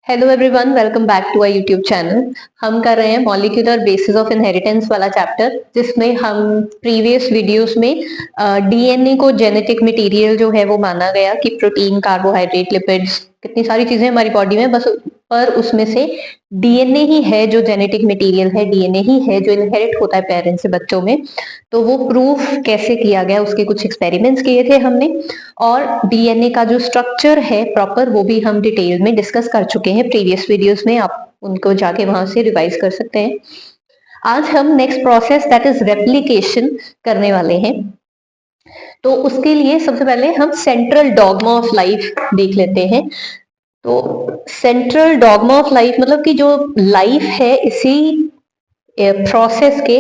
Hello everyone, welcome back to our YouTube channel. हम कर रहे हैं मॉलिक्यूलर बेसिस ऑफ इनहेरिटेंस वाला चैप्टर, जिसमें हम प्रीवियस वीडियोस में डीएनए को जेनेटिक मटेरियल जो है वो माना गया कि प्रोटीन, कार्बोहाइड्रेट, लिपिड्स, कितनी सारी चीजें हमारी बॉडी में, बस पर उसमें से डीएनए ही है जो जेनेटिक मटेरियल है, डीएनए ही है जो इनहेरिट होता है पेरेंट्स से बच्चों में। तो वो प्रूफ कैसे किया गया, उसके कुछ एक्सपेरिमेंट्स किए थे हमने, और डीएनए का जो स्ट्रक्चर है प्रॉपर वो भी हम डिटेल में डिस्कस कर चुके हैं प्रीवियस वीडियोस में। आप उनको जाके वहां से रिवाइज कर सकते हैं। आज हम next process that is replication करने वाले हैं। तो उसके लिए सबसे पहले हम सेंट्रल डॉगमा ऑफ लाइफ देख लेते हैं। तो सेंट्रल डॉगमा ऑफ लाइफ मतलब कि जो लाइफ है इसी प्रोसेस के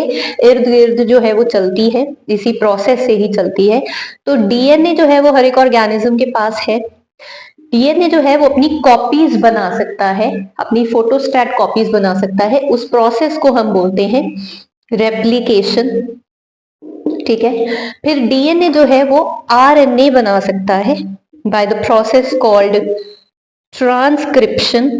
इर्द गिर्द जो है वो चलती है, इसी प्रोसेस से ही चलती है। तो डीएनए जो है वो हर एक ऑर्गेनिज्म के पास है। डीएनए जो है वो अपनी कॉपीज बना सकता है, अपनी फोटोस्टैट कॉपीज बना सकता है। उस प्रोसेस को हम बोलते हैं रेप्लिकेशन। ठीक है, फिर डीएनए जो है वो आरएनए बना सकता है by the process called transcription.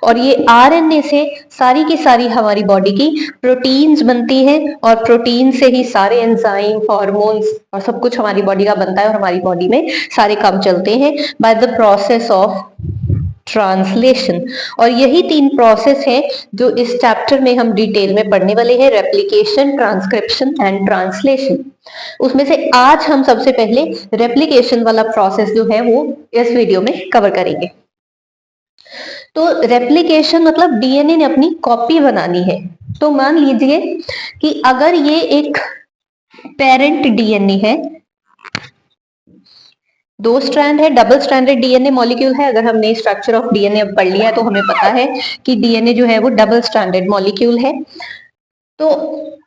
और ये आरएनए से सारी की सारी हमारी बॉडी की प्रोटीन्स बनती हैं, और प्रोटीन से ही सारे एंजाइम, हार्मोन्स और सब कुछ हमारी बॉडी का बनता है, और हमारी बॉडी में सारे काम चलते हैं by the process of translation. और यही 3 प्रोसेस है जो इस चैप्टर में हम डिटेल में पढ़ने वाले हैं, रेप्लिकेशन, ट्रांसक्रिप्शन एंड ट्रांसलेशन। उसमें से आज हम सबसे पहले रेप्लिकेशन वाला प्रोसेस जो है वो इस वीडियो में कवर करेंगे। तो रेप्लिकेशन मतलब डीएनए ने अपनी कॉपी बनानी है। तो मान लीजिए कि अगर ये एक पेरेंट डीएनए है, 2 स्ट्रैंड है, डबल स्ट्रैंडेड डीएनए मॉलिक्यूल है। अगर हमने स्ट्रक्चर ऑफ डीएनए अब पढ़ लिया है तो हमें पता है कि डीएनए जो है वो डबल स्ट्रैंडेड मॉलिक्यूल है। तो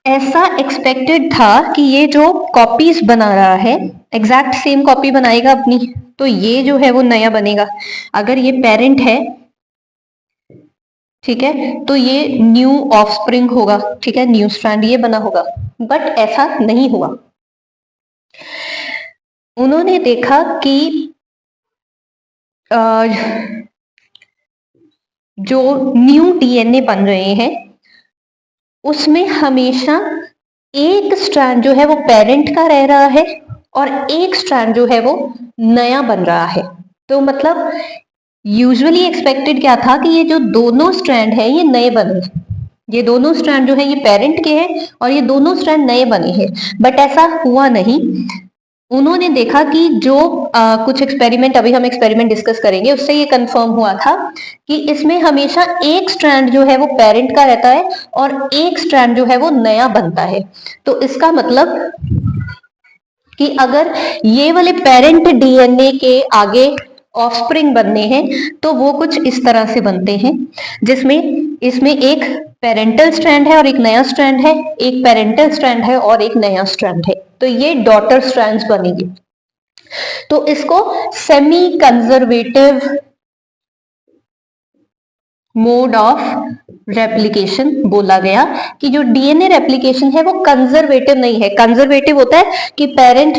ऐसा एक्सपेक्टेड था कि ये जो कॉपीज बना रहा है एग्जैक्ट सेम कॉपी बनाएगा अपनी, तो ये जो है वो नया बनेगा। अगर ये पेरेंट है, ठीक है, तो ये न्यू ऑफस्प्रिंग होगा, ठीक है, न्यू स्ट्रैंड ये बना होगा। बट ऐसा नहीं हुआ। उन्होंने देखा कि जो न्यू डीएनए बन रहे हैं उसमें हमेशा एक स्ट्रैंड जो है वो पेरेंट का रह रहा है, और एक स्ट्रैंड जो है वो नया बन रहा है। तो मतलब यूजुअली एक्सपेक्टेड क्या था कि ये जो दोनों स्ट्रैंड है ये नए बने, ये दोनों स्ट्रैंड जो है ये पेरेंट के हैं और ये दोनों स्ट्रैंड नए बने हैं। बट ऐसा हुआ नहीं। उन्होंने देखा कि जो कुछ एक्सपेरिमेंट, अभी हम एक्सपेरिमेंट डिस्कस करेंगे, उससे ये कंफर्म हुआ था कि इसमें हमेशा एक स्ट्रैंड जो है वो पेरेंट का रहता है और एक स्ट्रैंड जो है वो नया बनता है। तो इसका मतलब कि अगर ये वाले पेरेंट डीएनए के आगे ऑफस्प्रिंग बनने हैं तो वो कुछ इस तरह से बनते हैं, जिसमें इसमें एक पेरेंटल स्ट्रैंड है और एक नया स्ट्रैंड है, एक पेरेंटल स्ट्रैंड है और एक नया स्ट्रैंड है। तो ये डॉटर स्ट्रैंड्स बनेगी। तो इसको semi conservative mode of replication बोला गया, कि जो डीएनए रेप्लिकेशन है वो कंजर्वेटिव नहीं है। कंजर्वेटिव होता है कि पेरेंट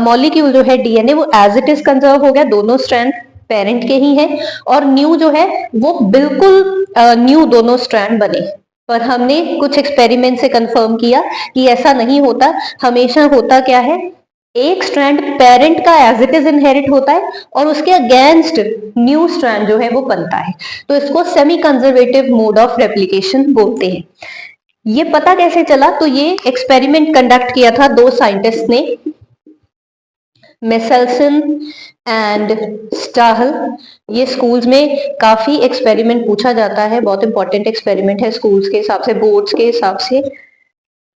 मॉलिक्यूल जो है डीएनए वो एज इट इज कंजर्व हो गया, दोनों स्ट्रैंड पेरेंट के ही है, और न्यू जो है वो बिल्कुल न्यू दोनों स्ट्रैंड बने। पर हमने कुछ एक्सपेरिमेंट से कंफर्म किया कि ऐसा नहीं होता। हमेशा होता क्या है, एक स्ट्रैंड पेरेंट का एज इट इज इनहेरिट होता है और उसके अगेंस्ट न्यू स्ट्रैंड जो है वो बनता है। तो इसको semi conservative mode of replication बोलते हैं। ये पता कैसे चला? तो ये एक्सपेरिमेंट कंडक्ट किया था 2 साइंटिस्ट ने, मेसेल्सन एंड स्टाहल। ये स्कूल्स में काफी एक्सपेरिमेंट पूछा जाता है, बहुत इंपॉर्टेंट एक्सपेरिमेंट है स्कूल्स के हिसाब से, बोर्ड्स के हिसाब से।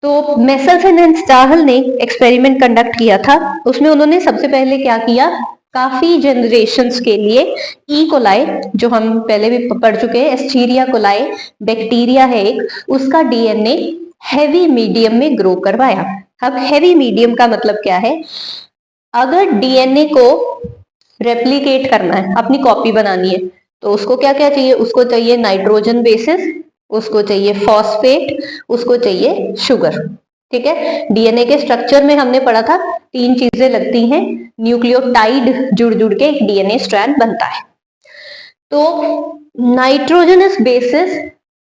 तो मेसेल्सन एंड स्टाहल ने एक्सपेरिमेंट कंडक्ट किया था। उसमें उन्होंने सबसे पहले क्या किया, काफी जनरेशन्स के लिए ई कोलाई, जो हम पहले भी पढ़ चुके हैं, एस्चीरिया कोलाई बैक्टीरिया है एक, उसका डीएनए हैवी मीडियम में ग्रो करवाया। अब हैवी मीडियम का मतलब क्या है? अगर डीएनए को रेप्लिकेट करना है, अपनी कॉपी बनानी है, तो उसको क्या क्या चाहिए? उसको चाहिए नाइट्रोजन बेसिस, उसको चाहिए फॉस्फेट, उसको चाहिए शुगर। ठीक है, डीएनए के स्ट्रक्चर में हमने पढ़ा था 3 चीजें लगती हैं, न्यूक्लियोटाइड जुड़ जुड़ के एक डीएनए स्ट्रैंड बनता है। तो नाइट्रोजनस बेसिस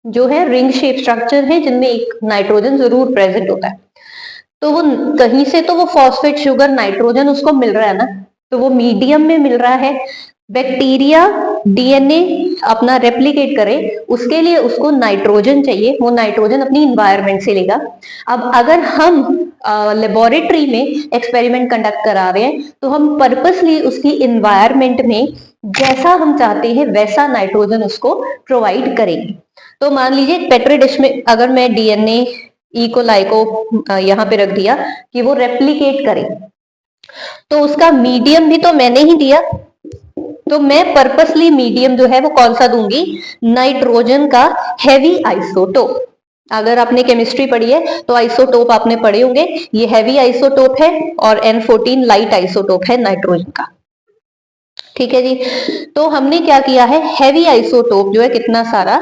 जो है रिंग शेप स्ट्रक्चर है जिनमें एक नाइट्रोजन जरूर प्रेजेंट होता है। तो वो कहीं से तो वो फॉस्फेट शुगर नाइट्रोजन उसको मिल रहा है ना, तो वो मीडियम में मिल रहा है। बैक्टीरिया डीएनए अपना रेप्लिकेट करे उसके लिए उसको नाइट्रोजन चाहिए, वो नाइट्रोजन अपनी इन्वायरमेंट से लेगा। अब अगर हम लेबोरेटरी में एक्सपेरिमेंट कंडक्ट करा रहे हैं तो हम पर्पसली उसकी इन्वायरमेंट में जैसा हम चाहते हैं वैसा नाइट्रोजन उसको प्रोवाइड करेंगे। तो मान लीजिए पेट्री डिश में अगर मैं डीएनए ई कोलाई को यहाँ पे रख दिया कि वो रेप्लिकेट करे, तो उसका मीडियम भी तो मैंने ही दिया, तो मैं पर्पसली मीडियम जो है वो कौन सा दूंगी, नाइट्रोजन का हेवी आइसोटोप। अगर आपने केमिस्ट्री पढ़ी है तो आइसोटोप आपने पढ़े होंगे, ये हेवी आइसोटोप है और N14 लाइट आइसोटोप है नाइट्रोजन का। ठीक है जी, तो हमने क्या किया है, हेवी आइसोटोप जो है कितना सारा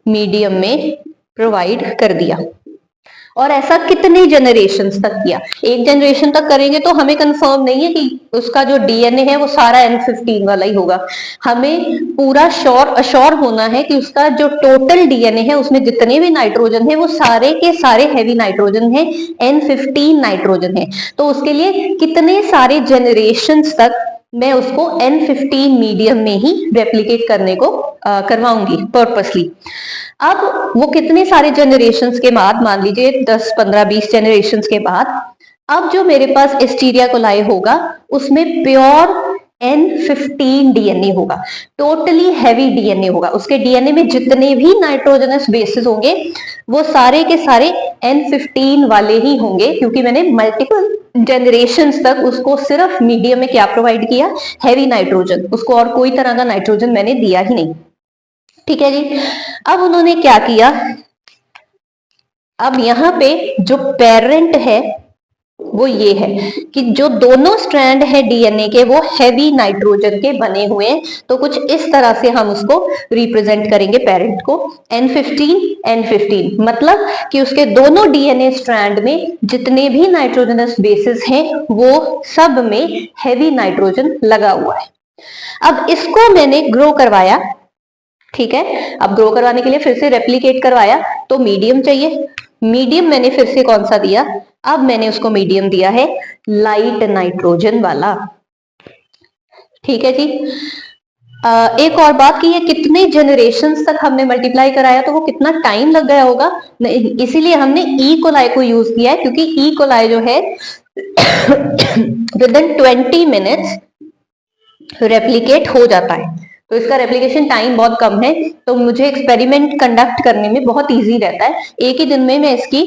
मीडियम में प्रोवाइड कर दिया। और ऐसा कितने जनरेशन तक किया, एक जनरेशन तक करेंगे तो हमें कंफर्म नहीं है कि उसका जो डीएनए है वो सारा N15 वाला ही होगा। हमें पूरा अश्योर होना है कि उसका जो टोटल डीएनए है उसमें जितने भी नाइट्रोजन है वो सारे के सारे हैवी नाइट्रोजन है, N15 नाइट्रोजन है। तो उसके लिए कितने सारे जनरेशन तक मैं उसको N15 मीडियम में ही रेप्लिकेट करने को करवाऊंगी पर्पसली। अब वो कितने सारे जनरेशन्स के बाद, मान लीजिए 10, 15, 20 जनरेशन्स के बाद, अब जो मेरे पास एस्टीरिया कोलाई होगा उसमें प्योर N15 डीएनए होगा, टोटली हैवी डीएनए होगा। उसके डीएनए में जितने भी नाइट्रोजनस बेसिस होंगे वो सारे के सारे N15 वाले ही होंगे, क्योंकि मैंने मल्टीपल जनरेशन्स तक उसको सिर्फ मीडियम में क्या प्रोवाइड किया, हैवी नाइट्रोजन, उसको और कोई तरह का नाइट्रोजन मैंने दिया ही नहीं। ठीक है जी, अब उन्होंने क्या किया, अब यहाँ पे जो पेरेंट है वो ये है कि जो दोनों स्ट्रैंड है डीएनए के वो हैवी नाइट्रोजन के बने हुए हैं। तो कुछ इस तरह से हम उसको रिप्रेजेंट करेंगे पेरेंट को, N15 N15, मतलब कि उसके दोनों डीएनए स्ट्रैंड में जितने भी नाइट्रोजनस बेसिस हैं वो सब में हैवी नाइट्रोजन लगा हुआ है। अब इसको मैंने ग्रो करवाया, ठीक है, अब ग्रो करवाने के लिए फिर से रेप्लिकेट करवाया तो मीडियम चाहिए। मीडियम मैंने फिर से कौन सा दिया, अब मैंने उसको मीडियम दिया है लाइट नाइट्रोजन वाला। ठीक है जी, एक और बात कि ये कितने जनरेशन्स तक हमने मल्टीप्लाई कराया तो वो कितना टाइम लग गया होगा, इसीलिए हमने ई कोलाई को यूज किया है, क्योंकि ई कोलाई जो है विद इन 20 मिनट्स रेप्लिकेट हो जाता है। तो इसका रेप्लिकेशन टाइम बहुत कम है, तो मुझे एक्सपेरिमेंट कंडक्ट करने में बहुत इजी रहता है। एक ही दिन में मैं इसकी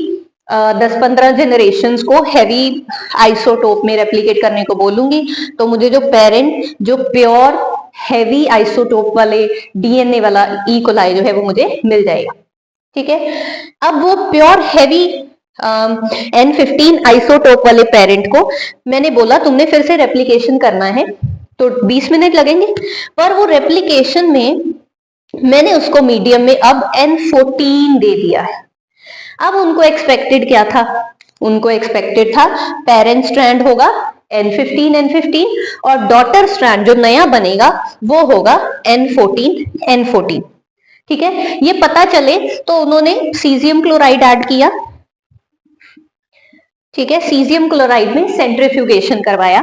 10-15 जनरेशन्स को हैवी आइसोटोप में रेप्लिकेट करने को बोलूंगी, तो मुझे जो पेरेंट जो प्योर हैवी आइसोटोप वाले डीएनए वाला ई कोलाई जो है वो मुझे मिल जाएगा। ठीक है, अब वो प्योर हैवी N15 आइसोटोप वाले पेरेंट को मैंने बोला तुमने फिर से रेप्लिकेशन करना है तो 20 मिनट लगेंगे, पर वो रेप्लिकेशन में मैंने उसको मीडियम में अब N14 दे दिया है। अब उनको एक्सपेक्टेड क्या था, उनको एक्सपेक्टेड था पेरेंट स्ट्रैंड होगा N15 और डॉटर स्ट्रैंड जो नया बनेगा वो होगा N14। ठीक है, ये पता चले तो उन्होंने सीजियम क्लोराइड ऐड किया। ठीक है, सीजियम क्लोराइड में सेंट्रीफ्यूगेशन करवाया,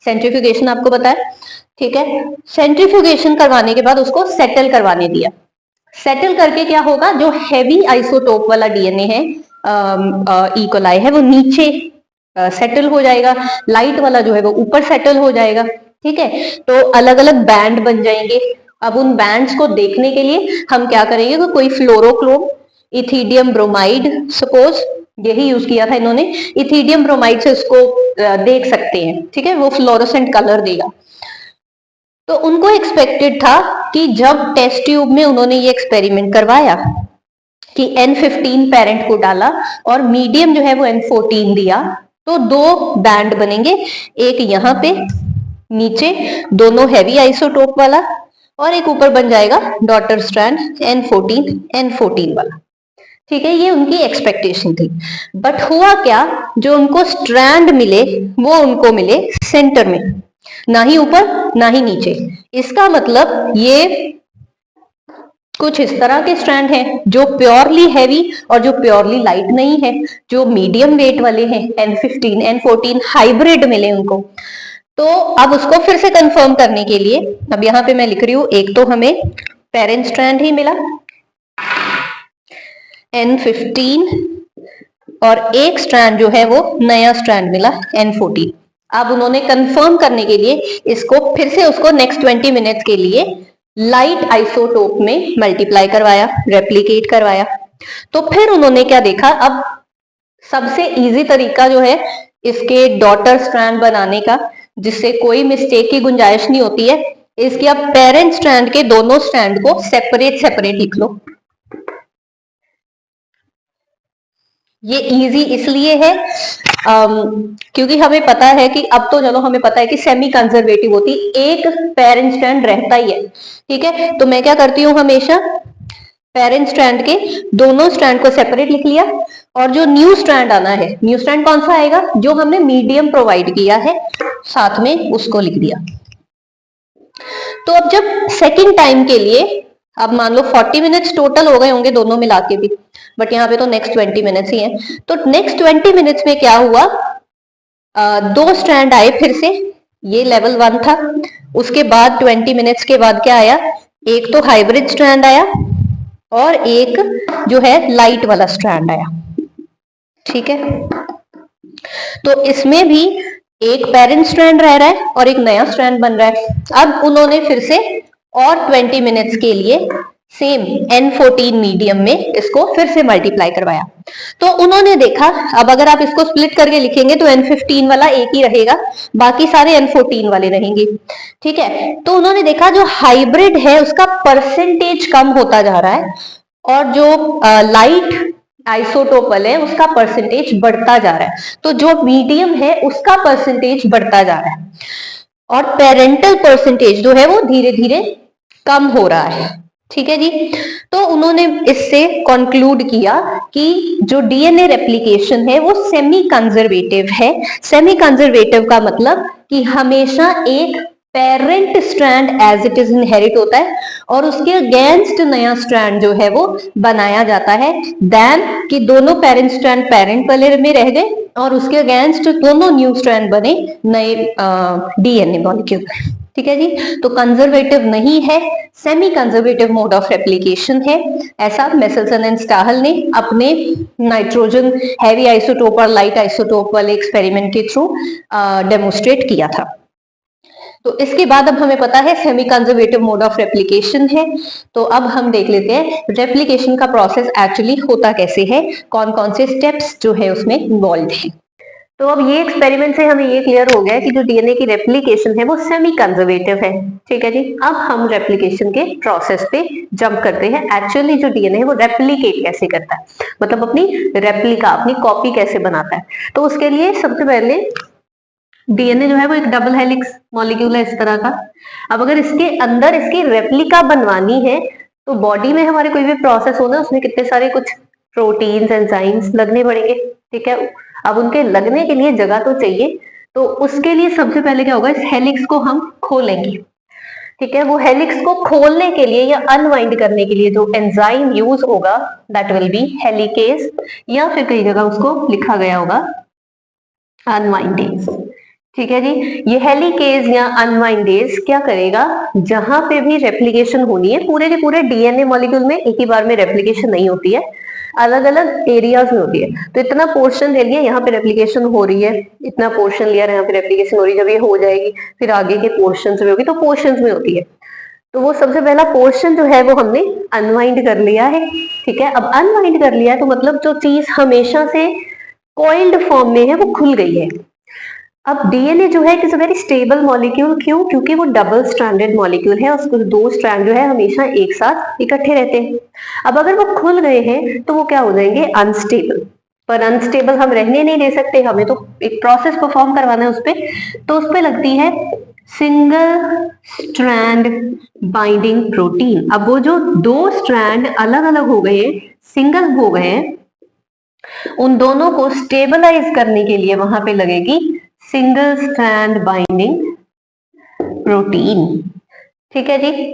सेंट्रीफ्यूगेशन आपको पता है। ठीक है, सेंट्रीफ्यूगेशन करवाने के बाद उसको सेटल करवाने दिया। सेटल करके क्या होगा, जो हैवी आइसोटोप वाला डीएनए है ई कोलाई है वो नीचे सेटल हो जाएगा, लाइट वाला जो है वो ऊपर सेटल हो जाएगा। ठीक है, तो अलग अलग बैंड बन जाएंगे। अब उन बैंड्स को देखने के लिए हम क्या करेंगे, तो कोई फ्लोरोक्रोम, इथिडियम ब्रोमाइड, सपोज यही यूज किया था इन्होंने, इथिडियम ब्रोमाइड से उसको देख सकते हैं। ठीक है, वो फ्लोरोसेंट कलर देगा। तो उनको एक्सपेक्टेड था कि जब टेस्ट ट्यूब में उन्होंने ये एक्सपेरिमेंट करवाया कि N15 पेरेंट को डाला और मीडियम जो है वो N14 दिया, तो दो बैंड बनेंगे, एक यहाँ पे नीचे दोनों हैवी आइसोटोप वाला और एक ऊपर बन जाएगा डॉटर स्ट्रैंड N14 वाला। ठीक है, ये उनकी एक्सपेक्टेशन थी। बट हुआ क्या, जो उनको स्ट्रैंड मिले वो उनको मिले सेंटर में, ना ही ऊपर ना ही नीचे। इसका मतलब ये कुछ इस तरह के स्ट्रैंड हैं जो प्योरली हैवी और जो प्योरली लाइट नहीं है, जो मीडियम वेट वाले हैं, N15 N14 हाइब्रिड मिले उनको। तो अब उसको फिर से कंफर्म करने के लिए अब यहाँ पे मैं लिख रही हूँ, एक तो हमें पेरेंट स्ट्रैंड ही मिला N15 और एक स्ट्रैंड जो है वो नया स्ट्रैंड मिला N14। अब उन्होंने कंफर्म करने के लिए इसको फिर से उसको नेक्स्ट 20 मिनट्स के लिए लाइट आइसोटोप में मल्टीप्लाई करवाया, रेप्लिकेट करवाया। तो फिर उन्होंने क्या देखा, अब सबसे इजी तरीका जो है इसके डॉटर स्ट्रैंड बनाने का, जिससे कोई मिस्टेक की गुंजाइश नहीं होती है, इसके अब पेरेंट स्ट्रैंड के दोनों स्ट्रैंड को सेपरेट सेपरेट लिख लो। ये इजी इसलिए है क्योंकि हमें पता है कि अब तो चलो हमें पता है कि सेमी कंजर्वेटिव होती, एक पेरेंट स्ट्रैंड रहता ही है, ठीक है। तो मैं क्या करती हूँ, हमेशा पेरेंट स्ट्रैंड के दोनों स्ट्रैंड को सेपरेट लिख लिया, और जो न्यू स्ट्रैंड आना है, न्यू स्ट्रैंड कौन सा आएगा, जो हमने मीडियम प्रोवाइड किया है साथ में उसको लिख दिया। तो अब जब सेकंड टाइम के लिए, अब मान लो 40 मिनट्स टोटल हो गए होंगे दोनों मिला के भी, बट यहाँ पे तो नेक्स्ट 20 मिनट्स ही है। तो नेक्स्ट 20 मिनट्स में क्या हुआ, दो स्ट्रैंड आए फिर से, ये लेवल 1 था। उसके बाद 20 मिनट्स के बाद क्या आया, एक तो हाइब्रिड स्ट्रैंड आया और एक जो है लाइट वाला स्ट्रैंड आया, ठीक है। तो इसमें भी एक पेरेंट स्ट्रैंड रह रहा है और एक नया स्ट्रैंड बन रहा है। अब उन्होंने फिर से और 20 मिनट्स के लिए सेम N14 मीडियम में इसको फिर से मल्टीप्लाई करवाया। तो उन्होंने देखा, अब अगर आप इसको स्प्लिट करके लिखेंगे तो N15 वाला एक ही रहेगा, बाकी सारे N14 वाले रहेंगे, ठीक है। तो उन्होंने देखा जो हाइब्रिड है उसका परसेंटेज कम होता जा रहा है, और जो लाइट आइसोटोपल है उसका परसेंटेज बढ़ता जा रहा है। तो जो मीडियम है उसका परसेंटेज बढ़ता जा रहा है, और पेरेंटल परसेंटेज जो है वो धीरे धीरे कम हो रहा है, ठीक है जी। तो उन्होंने इससे कंक्लूड किया कि जो डीएनए रेप्लिकेशन है वो सेमी कंजर्वेटिव है। सेमी कंजर्वेटिव का मतलब कि हमेशा एक parent strand as it is inherit होता है और उसके अगेंस्ट नया स्ट्रैंड जो है वो बनाया जाता है, देन कि दोनों पेरेंट स्ट्रैंड पेरेंट वाले में रह गए और उसके अगेंस्ट दोनों न्यू स्ट्रैंड बने नए डीएनए मॉलिक्यूल, ठीक है जी। तो कंजर्वेटिव नहीं है, semi conservative mode of replication है। ऐसा मेसेल्सन एंड स्टाहल ने अपने नाइट्रोजन हैवी आइसोटोप और लाइट आइसोटोप वाले एक्सपेरिमेंट के थ्रू डेमोस्ट्रेट किया था। तो इसके बाद अब हमें पता है semi conservative mode of replication है। तो अब हम देख लेते हैं रेप्लिकेशन का प्रोसेस एक्चुअली होता कैसे है, कौन कौन से स्टेप्स जो है उसमें इन्वॉल्व है। तो अब ये एक्सपेरिमेंट से हमें ये क्लियर हो गया कि जो डीएनए की रेप्लिकेशन है वो सेमी कंजर्वेटिव है, ठीक है जी। अब हम रेप्लिकेशन के प्रोसेस पे जंप करते हैं। एक्चुअली जो डीएनए है वो रेप्लिकेट कैसे करता है, मतलब अपनी रेप्लिका, अपनी कॉपी कैसे बनाता है। तो उसके लिए सबसे पहले डीएनए जो है वो एक डबल हेलिक्स मॉलिक्यूल है इस तरह का। अब अगर इसके अंदर इसकी रेप्लिका बनवानी है तो बॉडी में हमारे कोई भी प्रोसेस होना है उसमें कितने सारे कुछ प्रोटीन्स एंजाइम्स लगने पड़ेंगे, ठीक है। अब उनके लगने के लिए जगह तो चाहिए, तो उसके लिए सबसे पहले क्या होगा, इस हेलिक्स को हम खोलेंगे, ठीक है। वो हेलिक्स को खोलने के लिए या अनवाइंड करने के लिए जो एंजाइम यूज होगा दैट विल बी हेलिकेज, या फिर कई जगह उसको लिखा गया होगा अनवाइंडेज, ठीक है जी। ये हेलिकेज या अनवाइंडेज क्या करेगा, जहां पे भी रेप्लिकेशन होनी है, पूरे के पूरे डीएनए मॉलिक्यूल में एक ही बार में रेप्लिकेशन नहीं होती है, अलग अलग एरियाज में होती है। तो इतना पोर्शन ले लिया, यहाँ पे रेप्लिकेशन हो रही है, इतना पोर्शन लिया यहाँ पे रेप्लिकेशन हो रही है, जब ये हो जाएगी फिर आगे के पोर्शन में होगी, तो पोर्शन में होती है। तो वो सबसे पहला पोर्शन जो है वो हमने अनवाइंड कर लिया है, ठीक है। अब अनवाइंड कर लिया है तो मतलब जो चीज हमेशा से कॉइल्ड फॉर्म में है वो खुल गई है। अब डीएनए जो है it is a very stable molecule, क्यों, क्योंकि वो डबल स्ट्रैंडेड मॉलिक्यूल है, उसको दो स्ट्रैंड जो है हमेशा एक साथ इकट्ठे रहते हैं। अब अगर वो खुल गए हैं तो वो क्या हो जाएंगे, अनस्टेबल। पर अनस्टेबल हम रहने नहीं दे सकते, हमें तो एक प्रोसेस परफॉर्म करवाना है उस पर। तो उस पर लगती है सिंगल स्ट्रैंड बाइंडिंग प्रोटीन। अब वो जो दो स्ट्रैंड अलग अलग हो गए, सिंगल हो गए, उन दोनों को स्टेबलाइज करने के लिए वहां पे लगेगी सिंगल स्ट्रैंड बाइंडिंग प्रोटीन, ठीक है जी।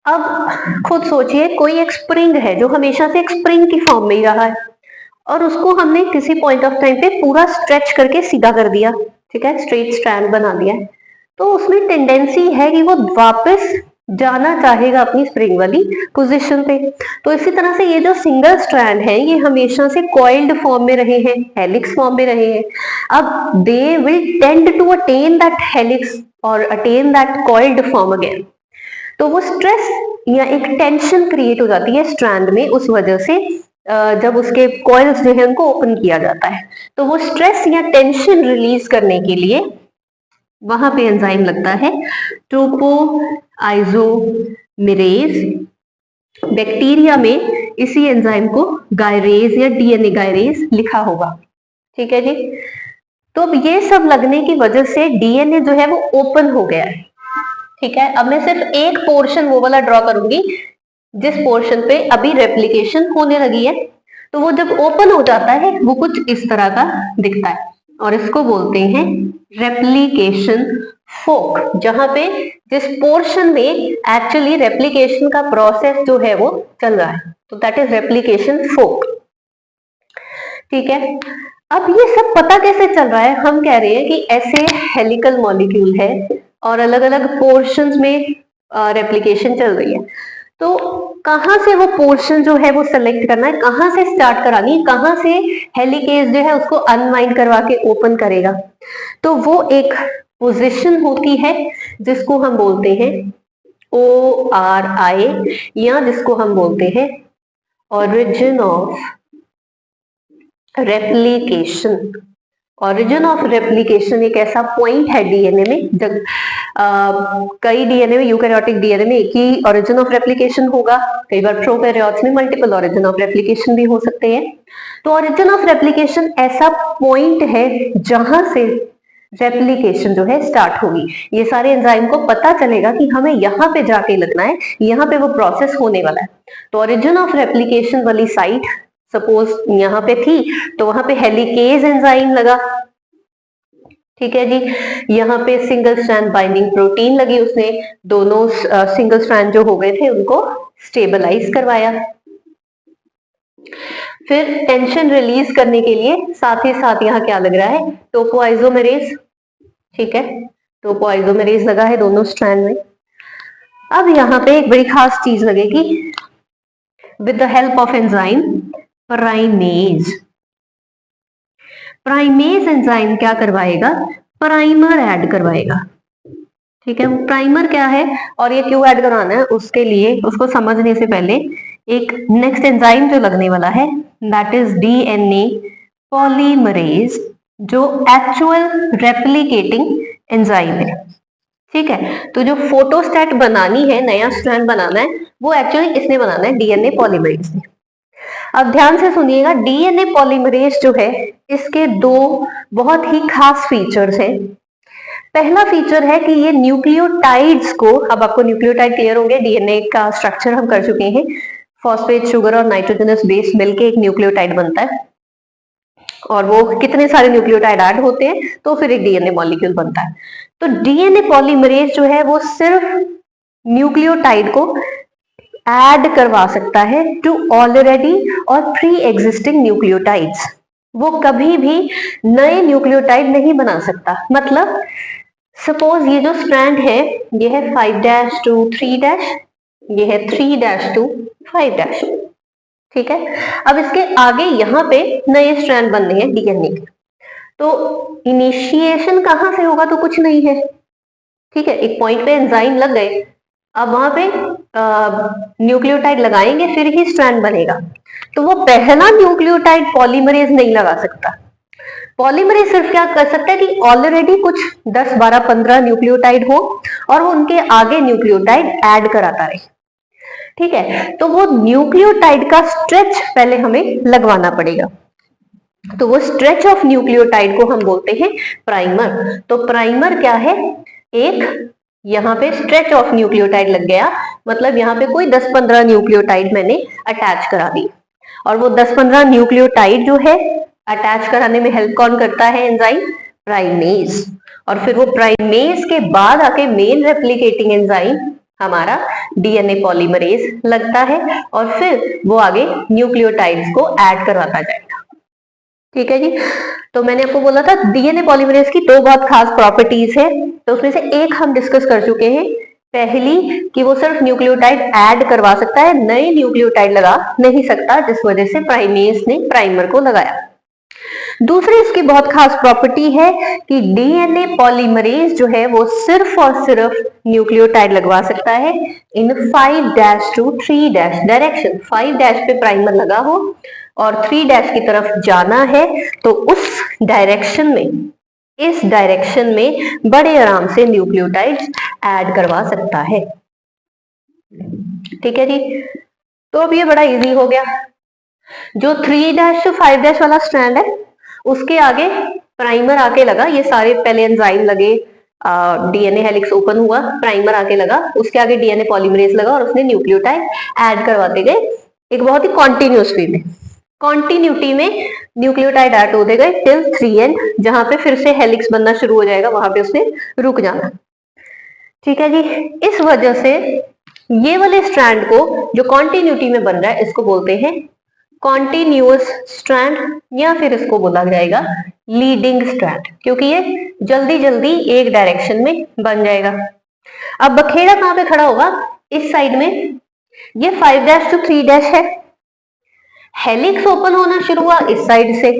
अब खुद सोचिए, कोई एक स्प्रिंग है जो हमेशा से एक स्प्रिंग की फॉर्म में ही रहा है, और उसको हमने किसी पॉइंट ऑफ टाइम पे पूरा स्ट्रेच करके सीधा कर दिया, ठीक है, स्ट्रेट स्ट्रैंड बना दिया है, तो उसमें टेंडेंसी है कि वो वापस जाना चाहेगा अपनी स्प्रिंग वाली पोजीशन पे। तो इसी तरह से ये जो सिंगल स्ट्रैंड है ये हमेशा से कॉइल्ड फॉर्म में रहे हैं, हेलिक्स फॉर्म में रहे हैं। अब they will tend to attain that helix और attain that coiled form again. तो वो स्ट्रेस या एक टेंशन क्रिएट हो जाती है स्ट्रैंड में उस वजह से, जब उसके कॉइल्स जो है उनको ओपन किया जाता है, तो वो स्ट्रेस या टेंशन रिलीज करने के लिए वहां पे एंजाइम लगता है टोपो आइसोमेरेज। बैक्टीरिया में इसी एंजाइम को गायरेज या डीएनए गायरेज लिखा होगा, ठीक है जी। तो अब ये सब लगने की वजह से डीएनए जो है वो ओपन हो गया है, ठीक है। अब मैं सिर्फ एक पोर्शन वो वाला ड्रॉ करूंगी जिस पोर्शन पे अभी रेप्लिकेशन होने लगी है। तो वो जब ओपन हो जाता है वो कुछ इस तरह का दिखता है, और इसको बोलते हैं रेप्लिकेशन फोक, जहां पे जिस पोर्शन में एक्चुअली रेप्लिकेशन का प्रोसेस जो है वो चल रहा है, तो दैट इज रेप्लिकेशन फोक, ठीक है। अब ये सब पता कैसे चल रहा है? हम कह रहे हैं कि ऐसे हेलिकल मॉलिक्यूल है और अलग अलग पोर्शंस में रेप्लिकेशन चल रही है, तो कहां से वो पोर्शन जो है वो सेलेक्ट करना है, कहां से स्टार्ट करानी है, कहां से हेलिकेज जो है उसको अनवाइंड करवा के ओपन करेगा। तो वो एक पोजीशन होती है जिसको हम बोलते हैं ORI, या जिसको हम बोलते हैं origin of replication. Origin of replication एक ऐसा पॉइंट है डीएनए में, जब कई डीएनए में, यूकैरियोटिक डीएनए में एक ही ओरिजिन ऑफ रेप्लिकेशन होगा, कई बार प्रोकैरियोट्स में मल्टीपल ओरिजिन ऑफ रेप्लिकेशन भी हो सकते हैं। तो ओरिजिन ऑफ रेप्लिकेशन ऐसा पॉइंट है जहां से रेप्लिकेशन जो है स्टार्ट होगी। ये सारे एंजाइम को पता चलेगा कि हमें यहाँ पे जाके लगना है, यहाँ पे वो प्रोसेस होने वाला है। तो ओरिजिन ऑफ रेप्लिकेशन वाली साइट सपोज यहाँ पे थी, तो वहां पे हेलिकेज एंजाइम लगा, ठीक है जी। यहाँ पे सिंगल स्ट्रैंड बाइंडिंग प्रोटीन लगी, उसने दोनों सिंगल स्ट्रैंड जो हो गए थे उनको स्टेबलाइज करवाया। फिर टेंशन रिलीज करने के लिए साथ ही साथ यहाँ क्या लग रहा है, टोपोआइसोमेरेज, ठीक है, टोपोआइसोमेरेज लगा है दोनों स्ट्रैंड में। अब यहाँ पे एक बड़ी खास चीज लगेगी, with the help of enzyme primase. Primase enzyme क्या करवाएगा, प्राइमर ऐड करवाएगा, ठीक है। प्राइमर क्या है और ये क्यों ऐड करवाना है, उसके लिए, उसको समझने से पहले एक नेक्स्ट एंजाइम जो लगने वाला है दैट इज डीएनए पॉलीमरेज, जो एक्चुअल रेप्लिकेटिंग एंजाइम है, ठीक है। तो जो फोटोस्टैट बनानी है, नया स्ट्रैंड बनाना है, वो एक्चुअली इसने बनाना है, डीएनए पॉलीमरेज ने। अब ध्यान से सुनिएगा, डीएनए पॉलीमरेज जो है इसके दो बहुत ही खास फीचर्स हैं। पहला फीचर है कि ये न्यूक्लियोटाइड्स को, अब आपको न्यूक्लियोटाइड क्लियर होंगे, डीएनए का स्ट्रक्चर हम कर चुके हैं, फॉस्फेट शुगर और नाइट्रोजनस बेस मिलके एक न्यूक्लियोटाइड बनता है, और वो कितने सारे न्यूक्लियोटाइड ऐड होते हैं तो फिर एक डीएनए मॉलिक्यूल बनता है। तो डीएनए पॉलीमरेज जो है वो सिर्फ न्यूक्लियोटाइड को ऐड करवा सकता है टू ऑलरेडी और प्री एग्जिस्टिंग न्यूक्लियोटाइड्स। वो कभी भी नए न्यूक्लियोटाइड नहीं बना सकता। मतलब सपोज ये जो स्ट्रैंड है ये है 5' to 3', ये है 3' to 5', ठीक है। अब इसके आगे यहाँ पे नए स्ट्रैंड बनने हैं डीएनए के, तो इनिशिएशन कहां से होगा, तो कुछ नहीं है, ठीक है। एक पॉइंट पे एंजाइम लग गए, अब वहां पे न्यूक्लियोटाइड लगाएंगे फिर ही स्ट्रैंड बनेगा, तो वो पहला न्यूक्लियोटाइड पॉलीमरेज नहीं लगा सकता। पॉलीमरेज सिर्फ क्या कर सकता है कि ऑलरेडी कुछ 10, 12, 15 न्यूक्लियोटाइड हो और वो उनके आगे न्यूक्लियोटाइड ऐड कराता रहे, ठीक है। तो वो न्यूक्लियोटाइड का स्ट्रेच पहले हमें लगवाना पड़ेगा, तो वो स्ट्रेच ऑफ न्यूक्लियोटाइड को हम बोलते हैं प्राइमर। तो प्राइमर क्या है, एक यहाँ पे स्ट्रेच ऑफ न्यूक्लियोटाइड लग गया, मतलब यहाँ पे कोई 10-15 न्यूक्लियोटाइड मैंने अटैच करा दी, और वो 10-15 न्यूक्लियोटाइड जो है अटैच कराने में हेल्प कौन करता है, एंजाइम प्राइमेज। और फिर वो प्राइमेज के बाद आके मेन रेप्लिकेटिंग एंजाइम हमारा डीएनए पॉलीमरेज लगता है और फिर वो आगे न्यूक्लियोटाइड्स को ऐड करवाता जाएगा। ठीक है जी। तो मैंने आपको बोला था डीएनए पॉलीमरेज की दो बहुत खास प्रॉपर्टीज है, तो उसमें से एक हम डिस्कस कर चुके हैं। पहली कि वो सिर्फ न्यूक्लियोटाइड ऐड करवा सकता है, नए न्यूक्लियोटाइड लगा नहीं सकता, जिस वजह से प्राइमेज ने प्राइमर को लगाया। दूसरी इसकी बहुत खास प्रॉपर्टी है कि डीएनए पॉलीमरेज जो है वो सिर्फ और सिर्फ न्यूक्लियोटाइड लगवा सकता है इन 5' to 3' डायरेक्शन। 5' पे प्राइमर लगा हो और 3' की तरफ जाना है तो उस डायरेक्शन में, इस डायरेक्शन में बड़े आराम से न्यूक्लियोटाइड्स ऐड करवा सकता है। ठीक है जी। तो अब ये बड़ा इजी हो गया। जो 3' to 5' वाला स्ट्रैंड है उसके आगे प्राइमर आके लगा, ये सारे पहले एंजाइम लगे, डीएनए हेलिक्स ओपन हुआ, प्राइमर आके लगा, उसके आगे डीएनए पॉलीमरेज लगा और उसने न्यूक्लियोटाइड ऐड करवाते गए एक बहुत ही कॉन्टिन्यूस वे में। कॉन्टिन्यूटी में न्यूक्लियोटाइड ऐड होते गए टिल 3 एंड, जहां पे फिर से हेलिक्स बनना शुरू हो जाएगा वहां पे उसने रुक जाना। ठीक है जी। इस वजह से ये वाले स्ट्रैंड को जो कॉन्टिन्यूटी में बन रहा है इसको बोलते हैं कॉन्टिन्यूअस स्ट्रैंड, या फिर इसको बोला जाएगा लीडिंग स्ट्रैंड, क्योंकि ये जल्दी जल्दी एक डायरेक्शन में बन जाएगा। अब बखेड़ा कहां पे खड़ा होगा? इस साइड में। ये 5' to 3' है, हेलिक्स ओपन होना शुरू हुआ इस साइड से,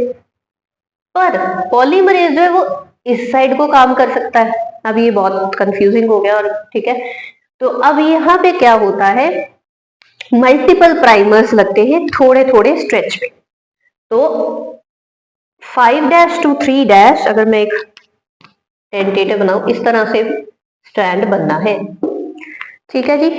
पर पॉलीमरेज जो है वो इस साइड को काम कर सकता है। अब ये बहुत कंफ्यूजिंग हो गया, और ठीक है। तो अब यहाँ पे क्या होता है, मल्टीपल प्राइमर्स लगते हैं थोड़े थोड़े स्ट्रेच में। तो 5' to 3' अगर मैं एक टेंटेटिव बनाऊं, इस तरह से स्ट्रैंड बनना है। ठीक है जी।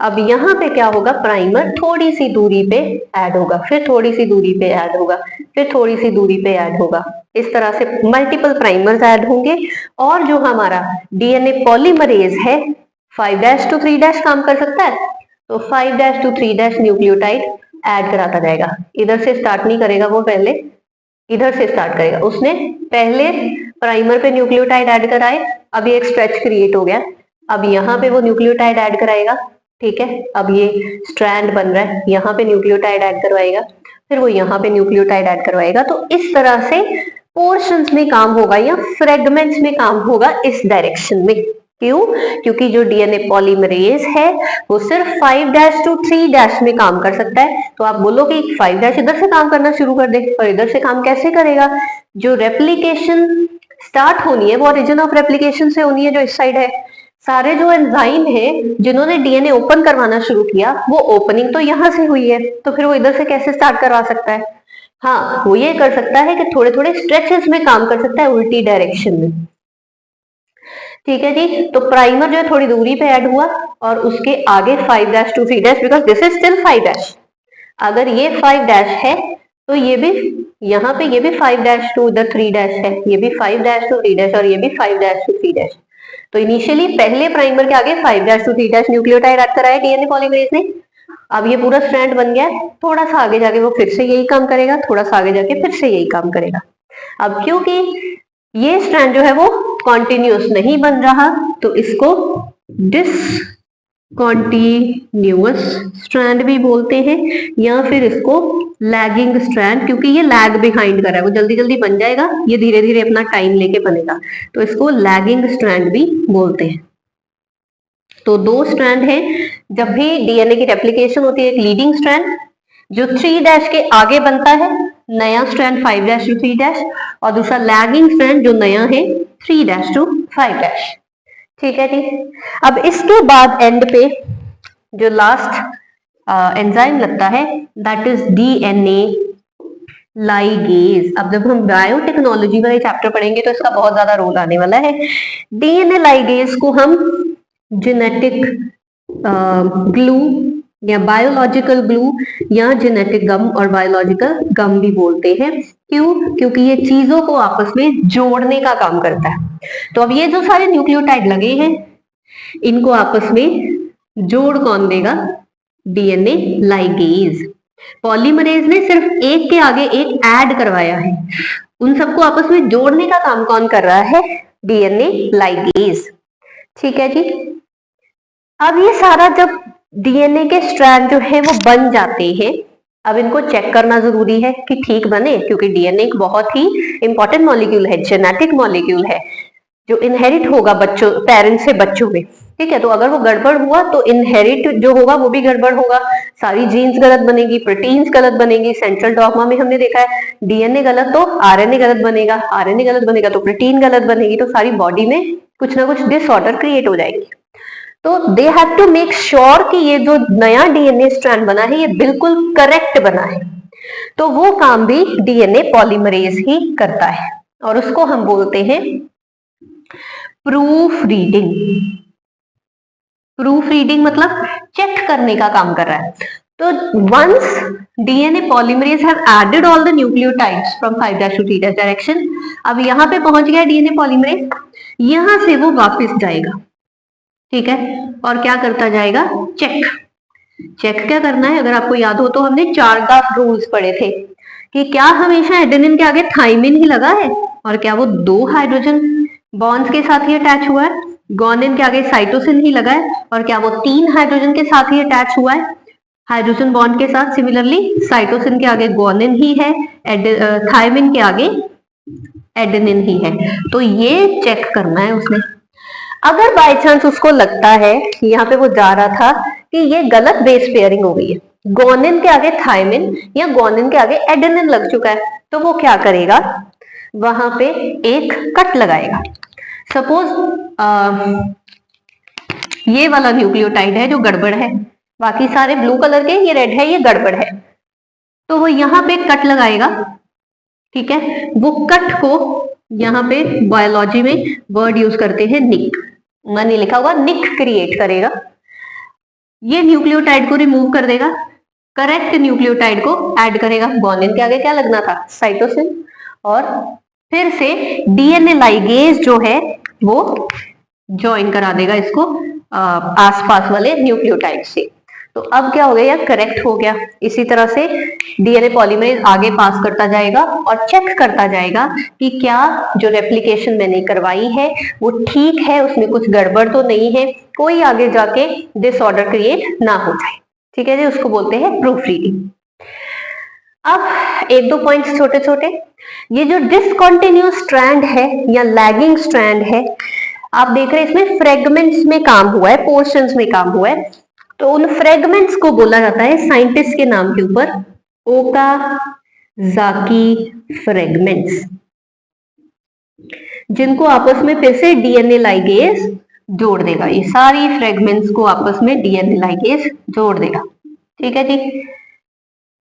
अब यहाँ पे क्या होगा, प्राइमर थोड़ी सी दूरी पे ऐड होगा, फिर थोड़ी सी दूरी पे ऐड होगा, फिर थोड़ी सी दूरी पे ऐड होगा। इस तरह से मल्टीपल प्राइमर्स ऐड होंगे और जो हमारा डीएनए पॉलीमरेज है 5' to 3' काम कर सकता है, तो 5' to 3' न्यूक्लियोटाइड ऐड कराता जाएगा। इधर से स्टार्ट नहीं करेगा वो, पहले इधर से स्टार्ट करेगा। उसने पहले प्राइमर पे न्यूक्लियोटाइड ऐड कराए, अब ये एक स्ट्रेच क्रिएट हो गया, अब यहाँ पे वो न्यूक्लियोटाइड ऐड कराएगा। ठीक है। अब ये स्ट्रैंड बन रहा है, यहाँ पे न्यूक्लियोटाइड ऐड करवाएगा, फिर वो यहाँ पे न्यूक्लियोटाइड ऐड करवाएगा। तो इस तरह से पोर्शंस में काम होगा या फ्रेगमेंट्स में काम होगा इस डायरेक्शन में। क्यों? क्योंकि जो डीएनए पॉलीमरेज है वो सिर्फ 5' to 3' में काम कर सकता है। तो आप बोलो कि 5' इधर से काम करना शुरू कर दे, और इधर से काम कैसे करेगा? जो रेप्लिकेशन स्टार्ट होनी है वो ओरिजिन ऑफ रेप्लिकेशन से होनी है, जो इस साइड है। सारे जो एंजाइम है जिन्होंने डीएनए ओपन करवाना शुरू किया वो ओपनिंग तो यहाँ से हुई है, तो फिर वो इधर से कैसे स्टार्ट करवा सकता है? हाँ, वो ये कर सकता है कि थोड़े थोड़े स्ट्रेचेस में काम कर सकता है, उल्टी डायरेक्शन में। ठीक है जी। तो प्राइमर जो है थोड़ी दूरी पे ऐड हुआ और उसके आगे 5' to 3', because this is still 5'। अगर ये 5' है तो ये भी यहाँ पे, ये भी 5' to उधर 3' है, ये भी 5' to 3' और ये भी 5' to 3'। तो इनिशियली पहले प्राइमर के आगे 5' to 3' न्यूक्लियोटाइड ऐड कराया डीएनए पॉलीमरेज ने। अब ये पूरा स्ट्रैंड बन गया, थोड़ा सा आगे जाके वो फिर से यही काम करेगा, थोड़ा सा आगे जाके फिर से यही काम करेगा। अब क्योंकि ये स्ट्रैंड जो है वो कॉन्टिन्यूस नहीं बन रहा, तो इसको डिसकॉन्टिन्यूअस स्ट्रैंड भी बोलते हैं, या फिर इसको लैगिंग स्ट्रैंड, क्योंकि ये लैग बिहाइंड कर रहा है। वो जल्दी जल्दी बन जाएगा, ये धीरे धीरे अपना टाइम लेके बनेगा, तो इसको लैगिंग स्ट्रैंड भी बोलते हैं। तो दो स्ट्रैंड है, जब भी डीएनए की रेप्लिकेशन होती है, एक लीडिंग स्ट्रैंड जो 3' के आगे बनता है, नया स्ट्रैंड 5' to 3', और दूसरा लैगिंग स्ट्रैंड जो नया है 3' to 5'। ठीक है जी। अब इसके बाद एंड पे जो लास्ट एंजाइम लगता है दैट इज डीएनए लाइगेज। अब जब हम बायोटेक्नोलॉजी वाले चैप्टर पढ़ेंगे तो इसका बहुत ज्यादा रोल आने वाला है। डीएनए लाइगेज को हम जेनेटिक ग्लू या बायोलॉजिकल ग्लू या जेनेटिक गम और बायोलॉजिकल गम भी बोलते हैं। क्यों? क्योंकि ये चीजों को आपस में जोड़ने का काम करता है। तो अब ये जो सारे न्यूक्लियोटाइड लगे हैं इनको आपस में जोड़ कौन देगा? DNA ligase. पॉलीमरेज ने सिर्फ एक के आगे एक ऐड करवाया है, उन सबको आपस में जोड़ने का काम कौन कर रहा है? DNA ligase. ठीक है जी। अब ये सारा जब डीएनए के स्ट्रैंड जो है वो बन जाते हैं, अब इनको चेक करना जरूरी है कि ठीक बने, क्योंकि डीएनए एक बहुत ही इंपॉर्टेंट मॉलिक्यूल है, जेनेटिक मॉलिक्यूल है जो इनहेरिट होगा बच्चों, पेरेंट्स से बच्चों में। ठीक है, तो अगर वो गड़बड़ हुआ तो इनहेरिट जो होगा वो भी गड़बड़ होगा, सारी जीन्स गलत बनेगी, प्रोटीन्स गलत बनेगी। सेंट्रल डॉगमा में हमने देखा है डीएनए गलत तो आरएनए गलत बनेगा, आरएनए गलत बनेगा तो प्रोटीन गलत बनेगी, तो सारी बॉडी में कुछ ना कुछ डिसऑर्डर क्रिएट हो जाएगी। तो they have to make sure कि ये जो नया डीएनए स्ट्रैंड बना है ये बिल्कुल करेक्ट बना है। तो वो काम भी डीएनए पॉलीमरेज ही करता है और उसको हम बोलते हैं प्रूफ रीडिंग। प्रूफ रीडिंग मतलब चेक करने का काम कर रहा है। तो once DNA polymerase have added all the nucleotides from 5' to 3' direction, अब यहां पे पहुंच गया डीएनए पॉलीमरेज, यहां से वो वापस जाएगा। ठीक है, और क्या करता जाएगा, चेक। चेक क्या करना है, अगर आपको याद हो तो हमने 4 रूल्स पढ़े थे कि क्या हमेशा एडेनिन के आगे थाइमिन ही लगा है और क्या वो 2 हाइड्रोजन बॉन्ड्स के साथ ही अटैच हुआ है, गुआनिन के आगे साइटोसिन ही लगा है और क्या वो 3 हाइड्रोजन के साथ ही अटैच हुआ है हाइड्रोजन बॉन्ड के साथ। सिमिलरली साइटोसिन के आगे गुआनिन ही है, थाइमिन के आगे एडेनिन ही है। तो ये चेक करना है उसने। अगर बाय चांस उसको लगता है कि यहाँ पे वो जा रहा था कि ये गलत बेस पेयरिंग हो गई है, गुआनिन के आगे थाइमिन या गुआनिन के आगे एडेनिन लग चुका है, तो वो क्या करेगा, वहां पे एक कट लगाएगा। सपोज ये वाला न्यूक्लियोटाइड है जो गड़बड़ है, बाकी सारे ब्लू कलर के, ये रेड है, ये गड़बड़ है, तो वो यहाँ पे कट लगाएगा। ठीक है, वो कट को यहाँ पे बायोलॉजी में वर्ड यूज करते हैं निक, नहीं लिखा हुआ, निक क्रिएट करेगा। ये न्यूक्लियोटाइड को रिमूव कर देगा, करेक्ट न्यूक्लियोटाइड को ऐड करेगा। गुआनिन के आगे क्या लगना था, साइटोसिन, और फिर से डीएनए लाइगेज जो है वो ज्वाइन करा देगा इसको आसपास वाले न्यूक्लियोटाइड से। तो अब क्या हो गया, करेक्ट हो गया। इसी तरह से डीएनए पॉलीमरेज आगे पास करता जाएगा और चेक करता जाएगा कि क्या जो रेप्लिकेशन मैंने करवाई है वो ठीक है, उसमें कुछ गड़बड़ तो नहीं है, कोई आगे जाके डिसऑर्डर क्रिएट ना हो जाए। ठीक है जी, उसको बोलते हैं प्रूफ रीडिंग। अब 1-2 पॉइंट्स छोटे छोटे, ये जो डिसकंटिन्यूअस स्ट्रैंड है या लैगिंग स्ट्रैंड है, आप देख रहे हैं इसमें फ्रेगमेंट्स में काम हुआ है, पोर्शंस में काम हुआ है, तो उन फ्रेगमेंट्स को बोला जाता है साइंटिस्ट के नाम के ऊपर ओकाजाकी फ्रेगमेंट्स, जिनको आपस में फिर से डीएनए लाइगेज जोड़ देगा। ये सारी फ्रेगमेंट्स को आपस में डीएनए लाइगेज जोड़ देगा। ठीक है जी,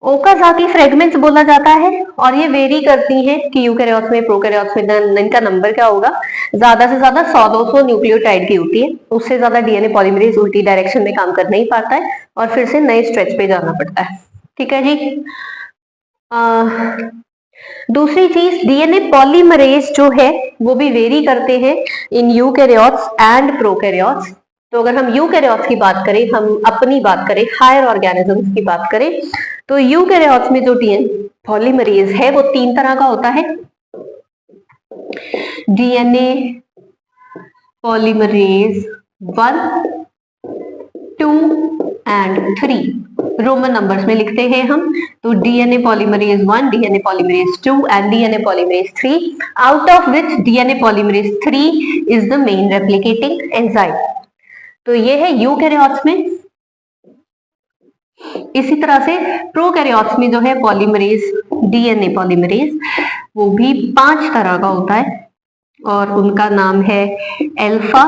ओकाजाकी फ्रेगमेंट्स बोला जाता है और ये वेरी करती हैं कि यूकैरियोट्स में, प्रोकैरियोट्स में इनका नंबर क्या होगा, ज्यादा से ज्यादा 100-200 न्यूक्लियोटाइड की होती है, उससे ज्यादा डीएनए पॉलीमरेज उल्टी डायरेक्शन में काम कर नहीं पाता है और फिर से नए स्ट्रेच पे जाना पड़ता है। ठीक है जी, दूसरी चीज, डीएनए पॉलीमरेज जो है वो भी वेरी करते हैं इन यूकैरियोट्स एंड प्रोकैरियोट्स। तो अगर हम यूकैरियोट्स की बात करें, हम अपनी बात करें, हायर ऑर्गेनिजम्स की बात करें, तो यूकैरियोट्स में जो डीएनए पॉलीमरेज है वो 3 तरह का होता है, DNA polymerase 1, 2 and 3, Roman numbers में लिखते हैं हम। तो DNA polymerase 1, DNA polymerase 2 and DNA polymerase 3, out of which DNA polymerase 3 is the main replicating enzyme. तो ये है यूकैरियोट्स में। इसी तरह से प्रोकैरियोट्स में जो है पॉलीमरेज, डीएनए पॉलीमरेज, वो भी 5 तरह का होता है और उनका नाम है alpha,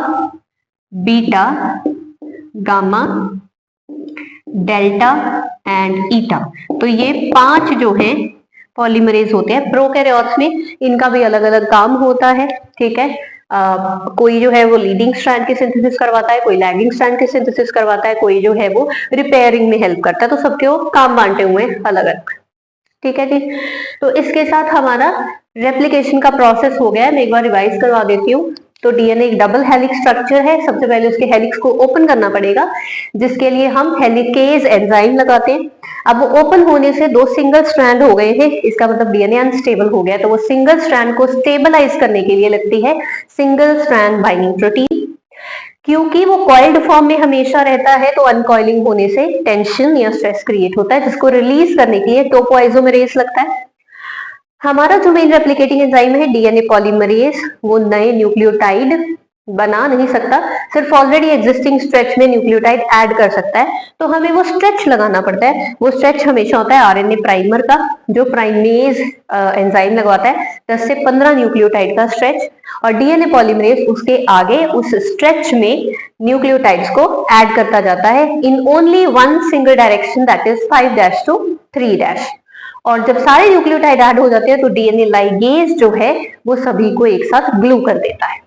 beta, gamma, delta and eta. तो ये 5 जो हैं पॉलीमरेज होते हैं प्रोकैरियोट्स में, इनका भी अलग अलग काम होता है। ठीक है, कोई जो है वो लीडिंग स्ट्रैंड की सिंथेसिस करवाता है, कोई लैगिंग स्ट्रैंड की सिंथेसिस करवाता है, कोई जो है वो रिपेयरिंग में हेल्प करता है, तो सबके वो काम बांटे हुए हैं अलग अलग। ठीक है जी, तो इसके साथ हमारा रेप्लिकेशन का प्रोसेस हो गया है। मैं एक बार रिवाइज करवा देती हूँ। तो डीएनए एक डबल हेलिक्स स्ट्रक्चर है, सबसे पहले उसके हेलिक्स को ओपन करना पड़ेगा, जिसके लिए हम हेलिकेज एंजाइम लगाते हैं। अब वो ओपन होने से 2 सिंगल स्ट्रैंड हो गए हैं, इसका मतलब डीएनए अनस्टेबल हो गया, तो वो सिंगल स्ट्रैंड को स्टेबलाइज करने के लिए लगती है सिंगल स्ट्रैंड बाइंडिंग प्रोटीन। क्योंकि वो कॉइल्ड फॉर्म में हमेशा रहता है तो अनकॉइलिंग होने से टेंशन या स्ट्रेस क्रिएट होता है, जिसको रिलीज करने के लिए टोपोआइसोमेरेज लगता है। हमारा जो मेन रेप्लिकेटिंग एंजाइम है डीएनए पॉलीमरेज, वो नए न्यूक्लियोटाइड बना नहीं सकता, सिर्फ ऑलरेडी एग्जिस्टिंग स्ट्रेच में न्यूक्लियोटाइड ऐड कर सकता है। तो हमें वो स्ट्रेच लगाना पड़ता है। वो स्ट्रेच हमेशा होता है आरएनए प्राइमर का, जो प्राइमेज एंजाइम लगवाता है, 10 से 15 न्यूक्लियोटाइड का स्ट्रेच, और डीएनए पॉलीमरेज उसके आगे उस स्ट्रेच में न्यूक्लियोटाइड्स को ऐड करता जाता है in only one single direction, that is 5' to 3'। और जब सारे न्यूक्लियोटाइड ऐड हो जाते हैं तो डीएनए लाइगेज जो है वो सभी को एक साथ ग्लू कर देता है।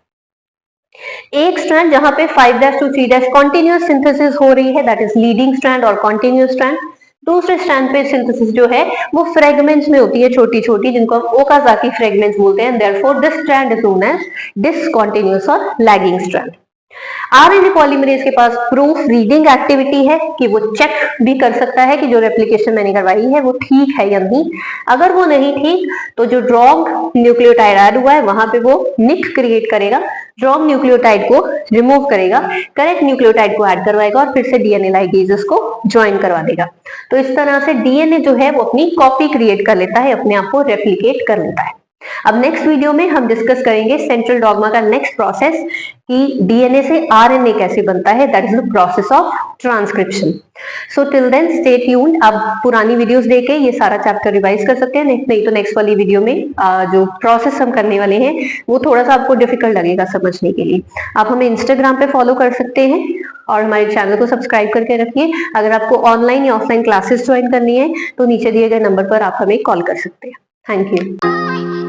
एक स्ट्रैंड जहां पे 5' to 3' कॉन्टिन्यूअस सिंथेसिस हो रही है, दैट इज लीडिंग स्ट्रैंड और कॉन्टिन्यूअस स्ट्रैंड। दूसरे स्ट्रैंड पे सिंथेसिस जो है वो फ्रेगमेंट्स में होती है, छोटी छोटी, जिनको हम ओकाजाकी फ्रेगमेंट्स बोलते हैं। Therefore this strand is known as discontinuous और लैगिंग स्ट्रैंड। आरएनए पॉलीमरेज के पास प्रूफ रीडिंग एक्टिविटी है कि वो चेक भी कर सकता है कि जो रेप्लिकेशन मैंने करवाई है वो ठीक है या नहीं। अगर वो नहीं ठीक तो जो रॉन्ग न्यूक्लियोटाइड ऐड हुआ है वहां पे वो निक क्रिएट करेगा, रॉन्ग न्यूक्लियोटाइड को रिमूव करेगा, करेक्ट न्यूक्लियोटाइड को ऐड करवाएगा और फिर से डीएनए लाइगेजेस को ज्वाइन करवा देगा। तो इस तरह से डीएनए जो है वो अपनी कॉपी क्रिएट कर लेता है, अपने आप को रेप्लिकेट कर लेता है। अब नेक्स्ट वीडियो में हम डिस्कस करेंगे सेंट्रल डॉग्मा का नेक्स्ट प्रोसेस कि डीएनए से आरएनए कैसे बनता है, that is the process of transcription. So till then stay tuned. अब पुरानी वीडियोस देख के ये सारा चैप्टर रिवाइज कर सकते हैं, नहीं तो नेक्स्ट वाली वीडियो में जो प्रोसेस हम करने वाले हैं वो थोड़ा सा आपको डिफिकल्ट लगेगा समझने के लिए। आप हमें इंस्टाग्राम पे फॉलो कर सकते हैं और हमारे चैनल को सब्सक्राइब करके रखिए। अगर आपको ऑनलाइन या ऑफलाइन क्लासेस ज्वाइन करनी है तो नीचे दिए गए नंबर पर आप हमें कॉल कर सकते हैं। Thank you.